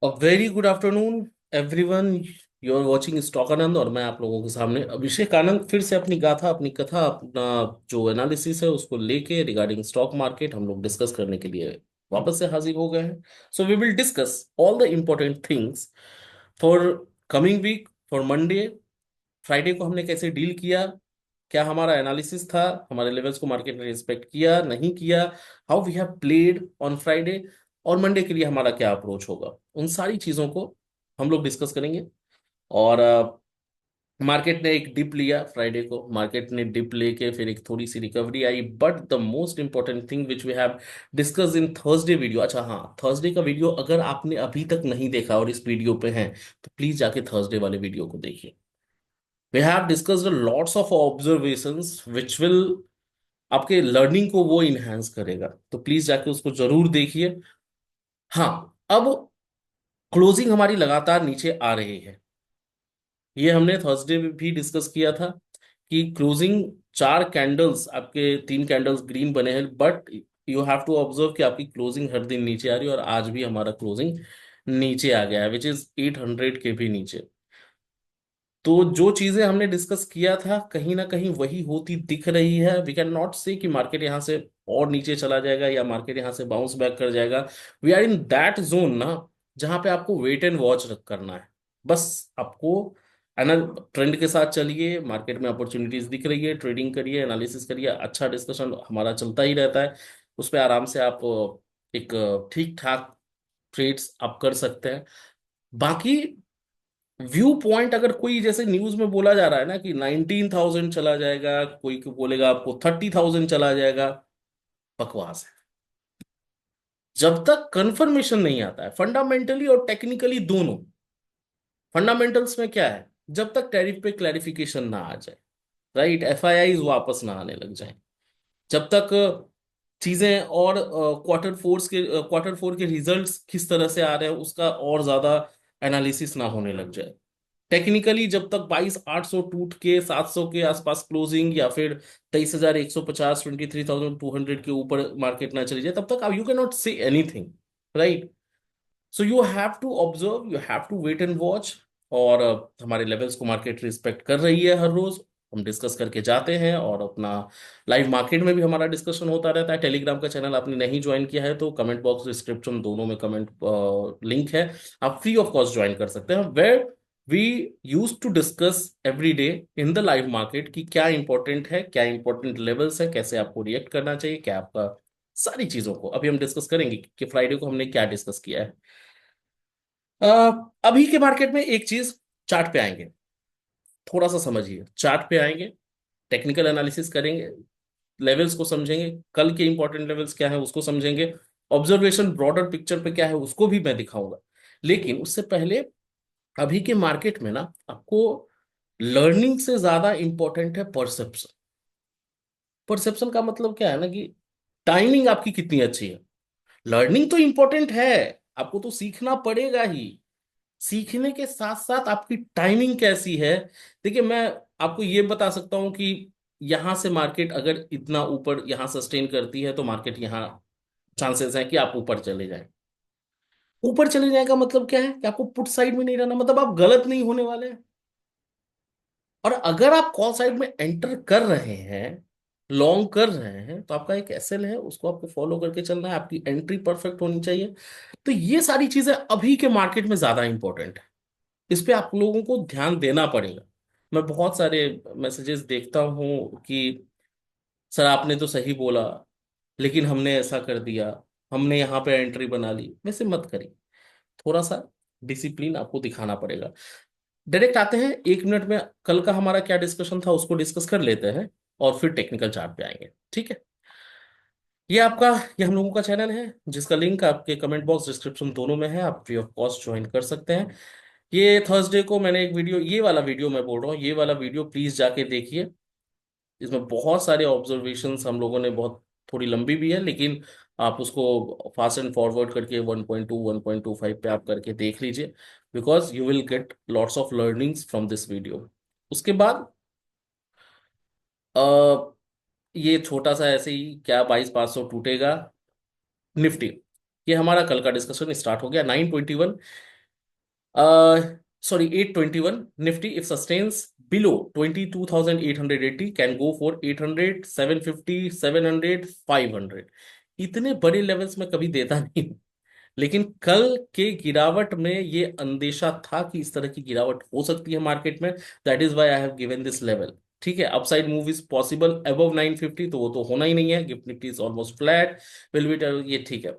Very good afternoon everyone. You are watching stock Anand और मैं आप लोगों के सामने अभिषेक आनंद फिर से अपनी गाथा अपनी कथा अपना जो एनालिसिस है उसको लेके रिगार्डिंग स्टॉक मार्केट हम लोग डिस्कस करने के लिए वापस से हाजिर हो गए हैं। So we will discuss all the important things for coming week, for Monday. Friday को हमने कैसे डील किया, क्या हमारा एनालिसिस था, हमारे लेवल्स को मार्केट ने रिस्पेक्ट किया नहीं किया, how we have played on Friday, और मंडे के लिए हमारा क्या अप्रोच होगा, उन सारी चीजों को हम लोग डिस्कस करेंगे। और मार्केट ने एक डिप लिया, फ्राइडे को मार्केट ने डिप लेके फिर एक थोड़ी सी रिकवरी आई, but the most important thing which we have discuss in Thursday video, अच्छा हाँ, थर्सडे का वीडियो अगर आपने अभी तक नहीं देखा और इस वीडियो पे हैं तो प्लीज जाके थर्सडे वाले वीडियो को देखिए। We have discussed lots of observations which will आपके लर्निंग को वो इनहेंस करेगा, तो प्लीज जाके उसको जरूर देखिए। हाँ, अब क्लोजिंग हमारी लगातार नीचे आ रही है, ये हमने थर्सडे में भी डिस्कस किया था कि क्लोजिंग चार कैंडल्स, आपके तीन कैंडल्स ग्रीन बने हैं, but you have to observe कि आपकी क्लोजिंग हर दिन नीचे आ रही है और आज भी हमारा क्लोजिंग नीचे आ गया है विच इज 800 के भी नीचे। तो जो चीजें हमने डिस्कस किया था कहीं ना कहीं वही होती दिख रही है। वी कैन नॉट से कि मार्केट यहाँ से और नीचे चला जाएगा या मार्केट यहाँ से बाउंस बैक कर जाएगा। We are in that zone ना, जहां पे आपको वेट एंड वॉच करना है। बस आपको एना ट्रेंड के साथ चलिए, मार्केट में अपॉर्चुनिटीज दिख रही है, ट्रेडिंग करिए, एनालिसिस करिए, अच्छा डिस्कशन हमारा चलता ही रहता है। उस पर आराम से आप एक ठीक ठाक ट्रेड्स आप कर सकते हैं। बाकी व्यू पॉइंट, अगर कोई जैसे न्यूज में बोला जा रहा है ना कि 19,000 चला जाएगा, कोई को बोलेगा आपको 30,000 चला जाएगा, बकवास है। जब तक कंफर्मेशन नहीं आता है फंडामेंटली और टेक्निकली दोनों। फंडामेंटल्स में क्या है, जब तक टैरिफ पे क्लैरिफिकेशन ना आ जाए, राइट, एफआईआई वापस ना आने लग जाए, जब तक चीजें और क्वार्टर फोर के रिजल्ट्स किस तरह से आ रहे हैं उसका और ज्यादा एनालिसिस ना होने लग जाए, टेक्निकली जब तक 22,800 टूट के 700 के आसपास क्लोजिंग या फिर 23,150, 23,200 के ऊपर मार्केट ना चली जाए, तब तक आप you can not say anything, right. So you have to observe, you have to wait and watch. और हमारे लेवल्स को मार्केट रिस्पेक्ट कर रही है, हर रोज हम डिस्कस करके जाते हैं और अपना लाइव मार्केट में भी हमारा डिस्कशन होता रहता है। टेलीग्राम का चैनल आपने नहीं ज्वाइन किया है तो कमेंट बॉक्स डिस्क्रिप्शन दोनों में कमेंट लिंक है, आप फ्री ऑफ कॉस्ट ज्वाइन कर सकते हैं, where we use to discuss every day in the live market कि क्या इंपॉर्टेंट है, क्या इंपॉर्टेंट लेवल्स है, कैसे आपको रिएक्ट करना चाहिए, क्या आपका, सारी चीजों को अभी हम डिस्कस करेंगे कि फ्राइडे को हमने क्या डिस्कस किया है। अ, अभी के मार्केट में एक चीज, चार्ट पे आएंगे, थोड़ा सा समझिए, चार्ट पे आएंगे, टेक्निकल एनालिसिस करेंगे, लेवल्स को समझेंगे, कल के इंपॉर्टेंट लेवल्स क्या है उसको समझेंगे, ऑब्जर्वेशन ब्रॉडर पिक्चर पे क्या है उसको भी मैं दिखाऊंगा। लेकिन उससे पहले अभी के मार्केट में ना आपको लर्निंग से ज्यादा इंपॉर्टेंट है परसेप्शन। परसेप्शन का मतलब क्या है ना कि टाइमिंग आपकी कितनी अच्छी है। लर्निंग तो इंपॉर्टेंट है, आपको तो सीखना पड़ेगा ही, सीखने के साथ साथ आपकी टाइमिंग कैसी है। देखिए, मैं आपको ये बता सकता हूं कि यहां से मार्केट अगर इतना ऊपर यहां सस्टेन करती है तो मार्केट यहां चांसेस है कि आप ऊपर चले जाएं। ऊपर चले जाए का मतलब क्या है कि आपको पुट साइड में नहीं रहना, मतलब आप गलत नहीं होने वाले हैं। और अगर आप कॉल साइड में एंटर कर रहे हैं, लॉन्ग कर रहे हैं, तो आपका एक एसएल है, उसको आपको फॉलो करके चलना है, आपकी एंट्री परफेक्ट होनी चाहिए। तो ये सारी चीजें अभी के मार्केट में ज्यादा इंपॉर्टेंट है, इस पे आप लोगों को ध्यान देना पड़ेगा। मैं बहुत सारे मैसेजेस देखता हूँ कि सर आपने तो सही बोला लेकिन हमने ऐसा कर दिया, हमने यहाँ पे एंट्री बना ली, वैसे मत करिए। थोड़ा सा डिसिप्लिन आपको दिखाना पड़ेगा। डायरेक्ट आते हैं, एक मिनट में कल का हमारा क्या डिस्कशन था उसको डिस्कस कर लेते हैं और फिर टेक्निकल चार्ट पे आएंगे, ठीक है। ये आपका, ये हम लोगों का चैनल है जिसका लिंक आपके कमेंट बॉक्स डिस्क्रिप्शन दोनों में है, आप फ्री ऑफ कॉस्ट ज्वाइन कर सकते हैं। ये थर्सडे को मैंने एक वीडियो, ये वाला वीडियो मैं बोल रहा हूँ, ये वाला वीडियो प्लीज जाके देखिए। इसमें बहुत सारे ऑब्जर्वेशंस हम लोगों ने, बहुत थोड़ी लंबी भी है लेकिन आप उसको फास्ट एंड फॉरवर्ड करके 1.2 1.25 पे आप करके देख लीजिए, because you will get lots of learnings from this video. उसके बाद अ, ये छोटा सा ऐसे ही क्या 22,500 टूटेगा निफ्टी, ये हमारा कल का डिस्कशन स्टार्ट हो गया 921। Sorry, 821. Nifty, if sustains below 22,880, can go for 800, 750, 700, 500. इतने बड़े लेवल्स में कभी देता नहीं हूं। लेकिन कल के गिरावट में ये अंदेशा था कि इस तरह की गिरावट हो सकती है मार्केट में। That is why I have given this level. ठीक है, upside move is possible above 950, तो वो तो होना ही नहीं है। Gift Nifty is almost flat, will be, ये ठीक है।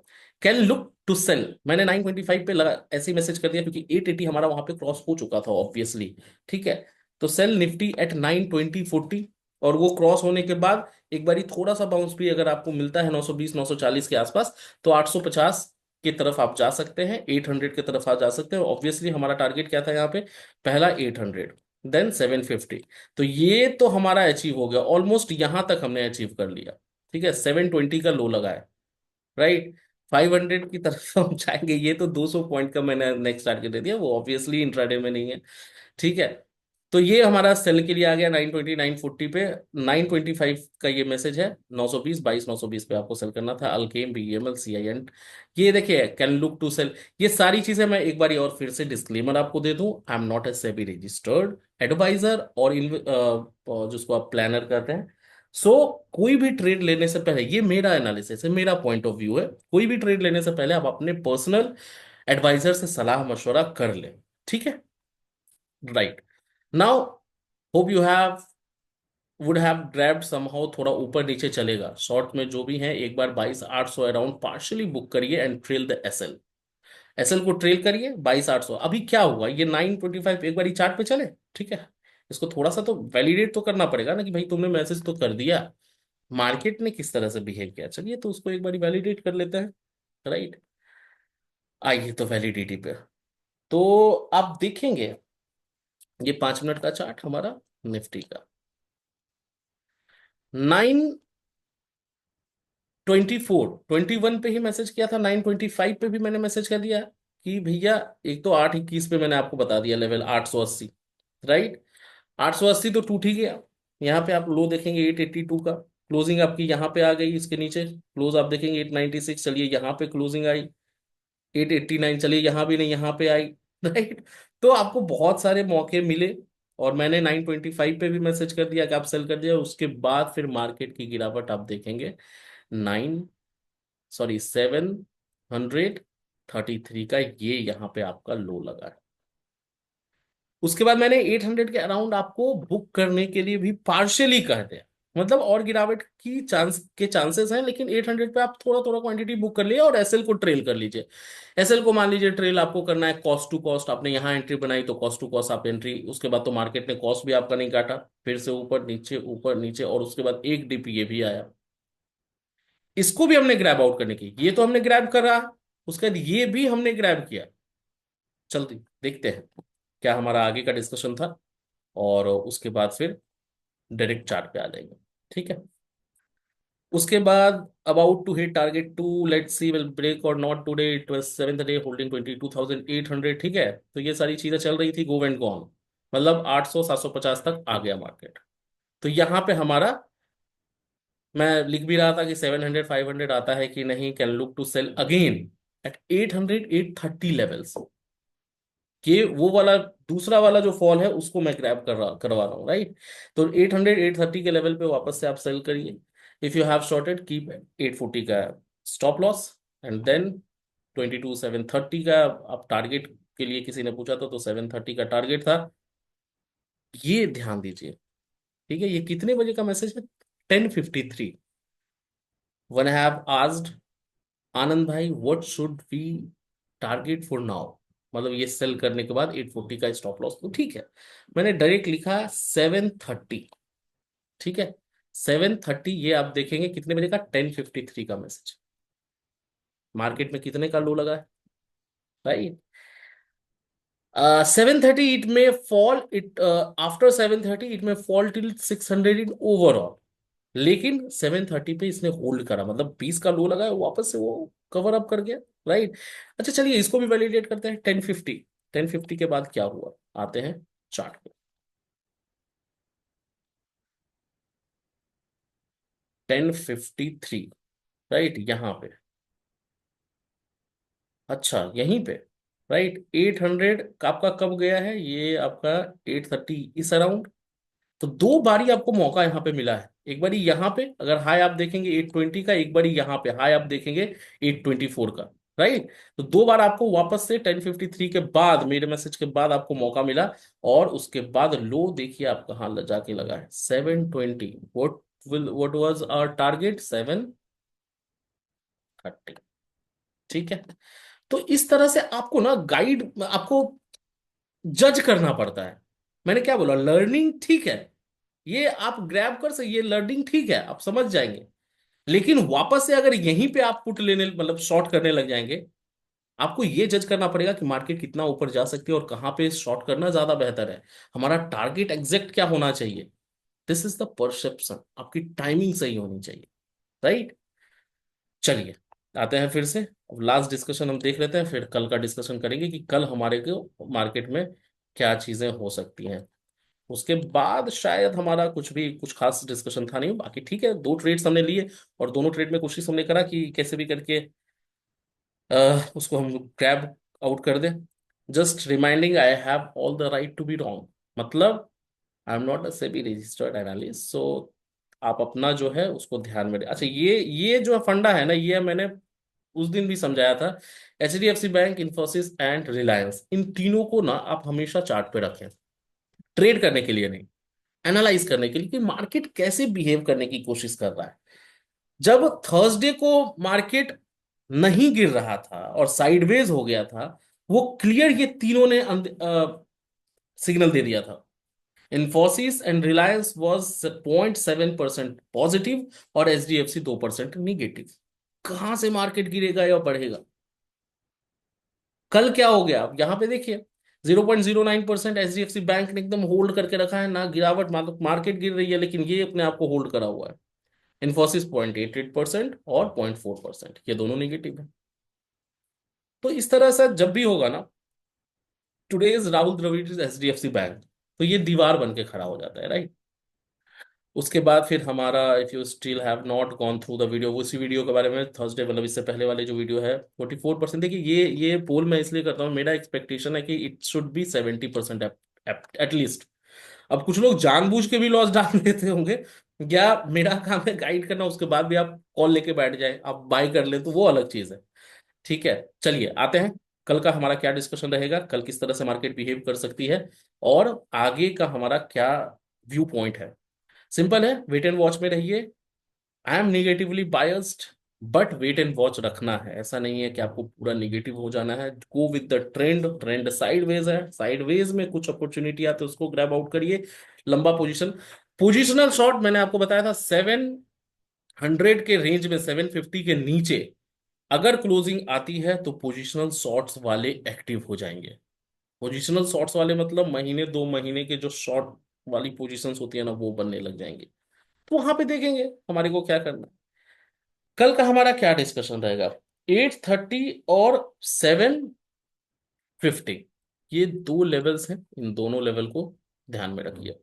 कैन लुक टू सेल, मैंने 925 पे लगा ऐसे ही मैसेज कर दिया क्योंकि 880 हमारा वहां पे क्रॉस हो चुका था ऑब्वियसली। ठीक है, तो सेल निफ्टी एट 92040, और वो क्रॉस होने के बाद एक बारी थोड़ा सा बाउंस भी अगर आपको मिलता है 920 940 के आसपास, तो 850 की तरफ आप जा सकते हैं, 800 की तरफ आप जा सकते हैं। ऑब्वियसली हमारा टारगेट क्या था यहाँ पे, पहला 800, देन 750। तो ये तो हमारा अचीव हो गया, ऑलमोस्ट यहां तक हमने अचीव कर लिया। ठीक है, 720 का लो लगा है, राइट। 500 की तरफ हम जाएंगे, ये तो 200 पॉइंट का मैंने नेक्स्ट टारगेट दे दिया, वो ऑब्वियसली इंट्राडे में नहीं है। ठीक है, तो ये हमारा सेल के लिए आ गया 920 940 पे। 925 का ये मैसेज है, 920 920 पे आपको सेल करना था। अल्केम, बीईएमएल, सीआईएन, ये देखिए कैन लुक टू सेल। ये सारी चीजें मैं एक बारी और फिर से डिस्क्लेमर आपको दे दूं, I am not a SEBI registered advisor और जिसको आप प्लानर कहते हैं। सो कोई भी ट्रेड लेने से पहले, ये मेरा एनालिसिस है, मेरा पॉइंट ऑफ व्यू है, कोई भी ट्रेड लेने से पहले आप अपने पर्सनल एडवाइजर से सलाह मशवरा कर लें। ठीक है, right. Now hope you have would have grabbed somehow, थोड़ा ऊपर नीचे चलेगा शॉर्ट में जो भी है, एक बार 22,800 अराउंड पार्शियली बुक करिए and trail the SL. SL को ट्रेल करिए 22,800। अभी क्या हुआ, ये 925 एक बार चार्ट पे चले। ठीक है, इसको थोड़ा सा तो वैलिडेट तो करना पड़ेगा ना कि भाई तुमने मैसेज तो कर दिया, मार्केट ने किस तरह से बिहेव किया, चलिए तो उसको एक बार वैलिडेट कर लेते हैं, राइट। आइए तो वैलिडिटी पे, तो आप देखेंगे ये 5 मिनट का चार्ट हमारा निफ्टी का, 924 21 पे ही मैसेज किया था, 925 पे भी मैंने मैसेज कर दिया कि भैया, एक तो 821 पे मैंने आपको बता दिया लेवल 880, राइट। 880 तो टूट ही गया। यहाँ पे आप लो देखेंगे 882 का, क्लोजिंग आपकी यहाँ पे आ गई, इसके नीचे क्लोज आप देखेंगे 896, चलिए यहाँ पे क्लोजिंग आई 889, चलिए यहाँ भी नहीं, यहाँ पे आई, राइट। तो आपको बहुत सारे मौके मिले, और मैंने 925 पे भी मैसेज कर दिया कि आप सेल कर दिया। उसके बाद फिर मार्केट की गिरावट आप देखेंगे, 733 का ये यहाँ पे आपका लो लगा है। उसके बाद मैंने 800 के अराउंड आपको बुक करने के लिए भी पार्शियली कह दिया, मतलब और गिरावट की चांसेस हैं, लेकिन 800 पे आप थोड़ा थोड़ा क्वांटिटी बुक कर लिए और एसएल को ट्रेल कर लीजिए। एसएल को मान लीजिए ट्रेल आपको करना है कॉस्ट टू कॉस्ट, आपने यहाँ एंट्री बनाई तो कॉस्ट टू कॉस्ट आप एंट्री, उसके बाद तो मार्केट ने कॉस्ट भी आपका नहीं काटा, फिर से ऊपर नीचे, और उसके बाद एक डिप ये भी आया, इसको भी हमने ग्रैब आउट करने की, ये तो हमने ग्रैब करा, उसके बाद ये भी हमने ग्रैब किया। चलते देखते हैं क्या हमारा आगे का डिस्कशन था, और उसके बाद फिर डायरेक्ट चार्ट पे आ जाएंगे। ठीक है, उसके बाद about to hit target two, let's see will break or not today, it was 7th day holding 22,800। ठीक है, तो ये सारी चीजें चल रही थी, गो एंड गॉन, मतलब 800 750 तक आ गया मार्केट। तो यहाँ पे हमारा, मैं लिख भी रहा था कि 700 500 आता है कि नहीं, can look to sell again at 800 830 levels. कि वो वाला दूसरा वाला जो फॉल है उसको मैं ग्रैब करवा रहा हूँ, राइट। तो 800 830 के लेवल पे वापस से आप सेल करिए। If you have shorted keep 840 का स्टॉप लॉस, एंड देन 22 730 का आप टारगेट के लिए, किसी ने पूछा था तो 730 का टारगेट था, ये ध्यान दीजिए। ठीक है, ये कितने बजे का मैसेज है, 10:53। वन हैव आस्क्ड आनंद भाई what should we target for now, मतलब ये सेल करने के बाद 840 का स्टॉप लॉस, तो ठीक है, मैंने डायरेक्ट लिखा 730। ठीक है, 730, ये आप देखेंगे कितने बजे का, 10:53 का मैसेज, मार्केट में कितने का लो लगा है, राइट। 730 इट में फॉल, इट आफ्टर 730 इट में फॉल टिल 600 इन ओवरऑल, लेकिन 730 पे इसने होल्ड करा, मतलब 20 का लो लगा है, वापस से वो कवर अप कर गया, राइट। अच्छा चलिए इसको भी वैलिडेट करते हैं, 1050। 1050 के बाद क्या हुआ, आते हैं चार्ट पे। 1053, राइट, यहाँ पे, अच्छा यहीं पे, राइट। 800 आपका कब गया है, ये आपका 830 इस अराउंड। तो दो बारी आपको मौका यहाँ पे मिला है, एक बारी यहाँ पे अगर हाई आप देखेंगे 820 का, एक बारी यहाँ पे हाई आप देखेंगे 824 का। राइट। तो दो बार आपको वापस से 1053 के बाद, मेरे मैसेज के बाद आपको मौका मिला। और उसके बाद लो देखिए आप कहाँ जाके लगा है, 720। What was our target, 730। ठीक है। तो इस तरह से आपको ना गाइड, आपको जज करना पड़ता है। मैंने क्या बोला, लर्निंग ठीक है, ये आप ग्रैब कर सकते, ये लर्निंग ठीक है, आप समझ जाएंगे। लेकिन वापस से अगर यहीं पे आप पुट लेने, मतलब शॉर्ट करने लग जाएंगे, आपको ये जज करना पड़ेगा कि मार्केट कितना ऊपर जा सकती है और कहाँ पे शॉर्ट करना ज्यादा बेहतर है। हमारा टारगेट एग्जैक्ट क्या होना चाहिए, दिस इज द परसेप्शन। आपकी टाइमिंग सही होनी चाहिए। राइट। चलिए, आते हैं फिर से। अब लास्ट डिस्कशन हम देख लेते हैं, फिर कल का डिस्कशन करेंगे कि कल हमारे को मार्केट में क्या चीजें हो सकती हैं। उसके बाद शायद हमारा कुछ भी कुछ खास डिस्कशन था नहीं, बाकी ठीक है, दो ट्रेड्स हमने लिए और दोनों ट्रेड में कोशिश हमने करा कि कैसे भी करके उसको हम क्रैब आउट कर दें। Just reminding, I have all the right to be wrong, मतलब I am not a SEBI registered analyst, so आप अपना जो है उसको ध्यान में अच्छा, ये जो फंडा है ना, ये मैंने उस दिन भी समझाया था। एचडीएफसी बैंक, इंफोसिस एंड रिलायंस, इन तीनों को ना आप हमेशा चार्ट पे रखें, ट्रेड करने के लिए नहीं, एनालाइज करने के लिए कि मार्केट कैसे बिहेव करने की कोशिश कर रहा है। जब थर्सडे को मार्केट नहीं गिर रहा था और साइडवेज हो गया था, वो क्लियर ये तीनों ने सिग्नल दे दिया था। Infosys and Reliance was 0.7% positive और एचडीएफसी 2% निगेटिव। कहां से मार्केट गिरेगा या बढ़ेगा? कल क्या हो गया आप यहां पे देखिए, 0.09% एचडीएफसी बैंक ने एकदम होल्ड करके रखा है ना, गिरावट, मतलब मार्केट गिर रही है लेकिन ये अपने आप को होल्ड करा हुआ है। इन्फोसिस 0.88% और 0.4%, ये दोनों निगेटिव है। तो इस तरह से जब भी होगा ना, today is Rahul Dravid is HDFC bank, तो ये दीवार बन के खड़ा हो जाता है। राइट। उसके बाद फिर हमारा, if you still have not gone through the video, उसी वीडियो के बारे में थर्सडे, मतलब इससे पहले वाले जो वीडियो है, 44%। देखिए ये पोल मैं इसलिए करता हूँ, मेरा एक्सपेक्टेशन है कि इट शुड बी 70% एटलीस्ट। अब कुछ लोग जानबूझ के भी लॉस डाल देते होंगे, या मेरा काम है गाइड करना, उसके बाद भी आप कॉल लेके बैठ जाए, आप बाय कर ले, तो वो अलग चीज है। ठीक है। चलिए आते हैं, कल का हमारा क्या डिस्कशन रहेगा, कल किस तरह से मार्केट बिहेव कर सकती है और आगे का हमारा क्या व्यू पॉइंट है। सिंपल है, वेट एंड वॉच में रहिए। I am negatively biased, but wait and watch रखना है, ऐसा नहीं है कि आपको पूरा निगेटिव हो जाना है। Go with the trend, trend sideways है, साइडवेज में कुछ अपॉर्चुनिटी आते हैं उसको ग्रैब आउट करिए। लंबा पोजीशन, पोजिशनल शॉट मैंने आपको बताया था 700 के रेंज में, 750 के नीचे अगर क्लोजिंग आती है तो पोजिशनल शॉट्स वाले एक्टिव हो जाएंगे। पोजिशनल शॉट्स वाले मतलब महीने 2 महीने के जो शॉर्ट वाली पोजीशंस होती है ना, वो बनने लग जाएंगे। तो वहां पे देखेंगे हमारे को क्या करना है। कल का हमारा क्या डिस्कशन रहेगा, 830 और 750, ये दो लेवल्स हैं, इन दोनों लेवल को ध्यान में रखिए।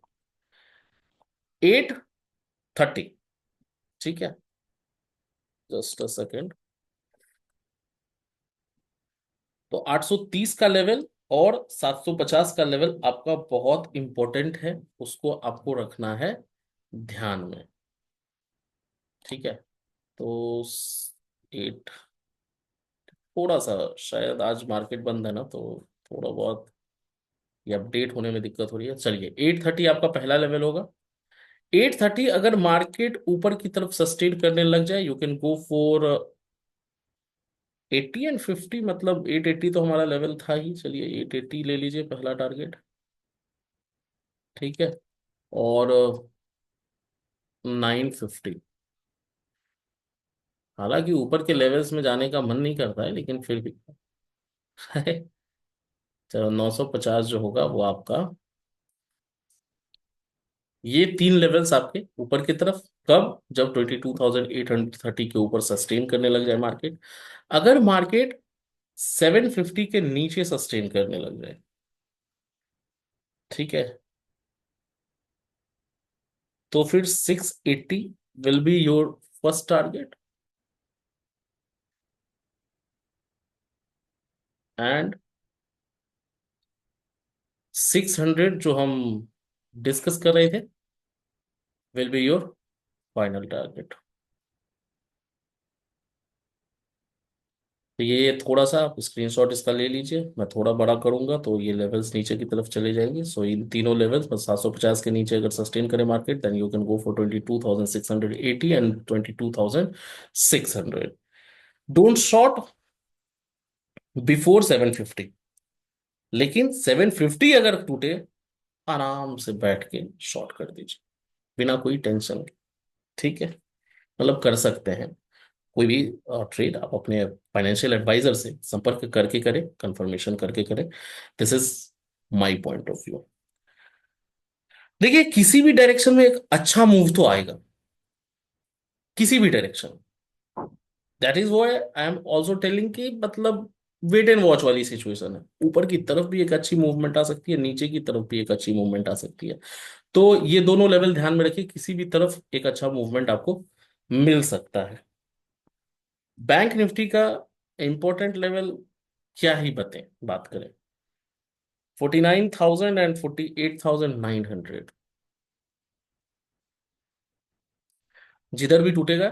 830, ठीक है, जस्ट अ सेकेंड। तो 830 का लेवल और 750 का लेवल आपका बहुत इंपॉर्टेंट है, उसको आपको रखना है ध्यान में। ठीक है। तो एट, थोड़ा सा शायद आज मार्केट बंद है ना, तो थोड़ा बहुत ये अपडेट होने में दिक्कत हो रही है। चलिए, 830 आपका पहला लेवल होगा। 830 अगर मार्केट ऊपर की तरफ सस्टेन करने लग जाए, you can go for 80 and 50, मतलब 880 तो हमारा लेवल था ही, चलिए 880 ले लीजिए पहला टारगेट। ठीक है। और 950, हालांकि ऊपर के लेवल्स में जाने का मन नहीं करता है लेकिन फिर भी चलो 950 जो होगा वो आपका, ये तीन लेवल्स आपके ऊपर की तरफ, कब, जब 22,830 के ऊपर सस्टेन करने लग जाए मार्केट। अगर मार्केट 750 के नीचे सस्टेन करने लग जाए, ठीक है, तो फिर 680 will be your first target. And 600 जो हम डिस्कस कर रहे थे will be your final target. तो ये थोड़ा सा आप स्क्रीनशॉट इसका ले लीजिए, मैं थोड़ा बड़ा करूंगा तो ये लेवल्स नीचे की तरफ चले जाएंगे। सो इन तीनों लेवल्स बस 750 के नीचे अगर सस्टेन करे market, then you can go for 22,680 and 22,600। Don't short before 750, लेकिन 750 अगर टूटे, आराम से बैठ के शॉर्ट कर दीजिए बिना कोई टेंशन के। ठीक है, मतलब कर सकते हैं कोई भी ट्रेड आप अपने फाइनेंशियल एडवाइजर से संपर्क करके करें, कंफर्मेशन करके करें। This is my point of view. देखिए, किसी भी डायरेक्शन में एक अच्छा मूव तो आएगा, किसी भी direction. That is why I am also telling कि मतलब वेट एंड वॉच वाली सिचुएशन है। ऊपर की तरफ भी एक अच्छी मूवमेंट आ सकती है, नीचे की तरफ भी एक अच्छी मूवमेंट आ सकती है। तो ये दोनों लेवल ध्यान में रखिए, किसी भी तरफ एक अच्छा मूवमेंट आपको मिल सकता है। बैंक निफ्टी का इंपॉर्टेंट लेवल क्या ही बात करें। 49,000 एंड 48,900 जिधर भी टूटेगा।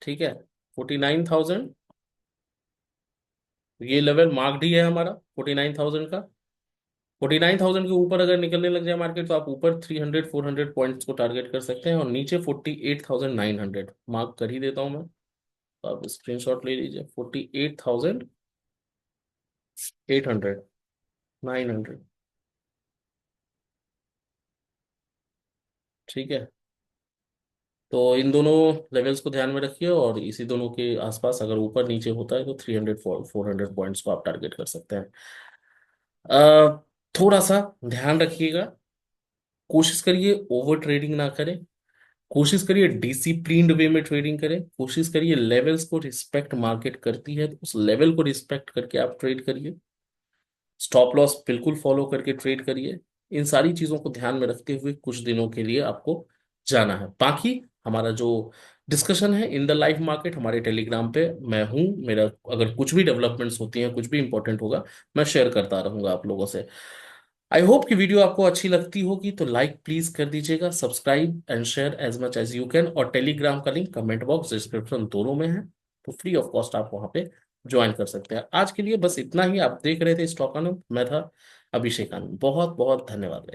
ठीक है, 49,000 ये लेवल मार्क्ड ही है हमारा 49,000 का। 49,000 के ऊपर अगर निकलने लग जाए मार्केट तो आप ऊपर 300 400 पॉइंट्स को टारगेट कर सकते हैं, और नीचे 48,900 मार्क कर ही देता हूं मैं। तो आप स्क्रीनशॉट ले लीजिए, 48,800 900। ठीक है, तो इन दोनों लेवल्स को ध्यान में रखिए, और इसी दोनों के आसपास अगर ऊपर नीचे होता है तो 300 400 पॉइंट्स को आप टारगेट कर सकते हैं। थोड़ा सा ध्यान रखिएगा, कोशिश करिए ओवर ट्रेडिंग ना करें, कोशिश करिए डिसिप्लिन्ड वे में ट्रेडिंग करें, कोशिश करिए लेवल्स को रिस्पेक्ट मार्केट करती है तो उस लेवल को रिस्पेक्ट करके आप ट्रेड करिए, स्टॉप लॉस बिल्कुल फॉलो करके ट्रेड करिए। इन सारी चीजों को ध्यान में रखते हुए कुछ दिनों के लिए आपको जाना है। बाकी हमारा जो डिस्कशन है इन द लाइव मार्केट हमारे टेलीग्राम पे मैं हूँ, मेरा अगर कुछ भी डेवलपमेंट्स होती हैं, कुछ भी इंपॉर्टेंट होगा, मैं शेयर करता रहूंगा आप लोगों से। आई होप कि वीडियो आपको अच्छी लगती होगी, तो लाइक प्लीज कर दीजिएगा, subscribe and share as much as you can, और टेलीग्राम का लिंक कमेंट बॉक्स डिस्क्रिप्शन दोनों में है, तो फ्री ऑफ कॉस्ट आप वहां पे ज्वाइन कर सकते हैं। आज के लिए बस इतना ही। आप देख रहे थे स्टॉक आनंद, मैं था अभिषेक आनंद। बहुत बहुत धन्यवाद।